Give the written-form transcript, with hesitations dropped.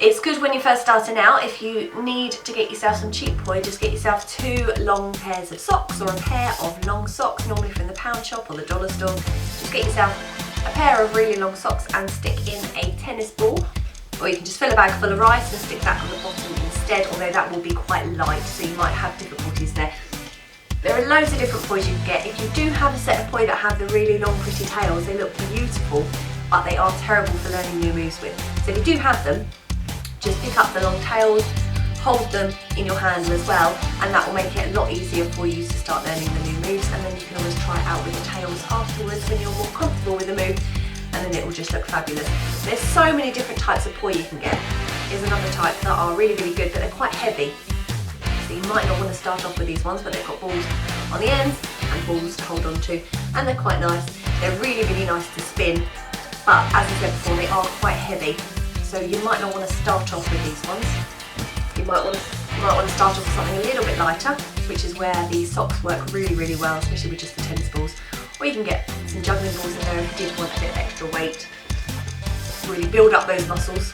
It's good when you're first starting out. If you need to get yourself some cheap poi, just get yourself 2 long pairs of socks or a pair of long socks, normally from the pound shop or the dollar store. Just get yourself a pair of really long socks and stick in a tennis ball. Or you can just fill a bag full of rice and stick that on the bottom instead, although that will be quite light, so you might have difficulties there. There are loads of different pois you can get. If you do have a set of poi that have the really long pretty tails, they look beautiful, but they are terrible for learning new moves with. So if you do have them, just pick up the long tails, hold them in your handle as well, and that will make it a lot easier for you to start learning the new moves, and then you can always try it out with the tails afterwards when you're more comfortable with the move, and then it will just look fabulous. There's so many different types of poi you can get. Here's another type that are really, really good, but they're quite heavy. So you might not want to start off with these ones, but they've got balls on the ends and balls to hold on to, and they're quite nice. They're really, really nice to spin, but as I said before, they are quite heavy. So you might not want to start off with these ones. You might want to start off with something a little bit lighter, which is where these socks work really, really well, especially with just the tennis balls. Or you can get some juggling balls in there if you did want a bit of extra weight. Really build up those muscles.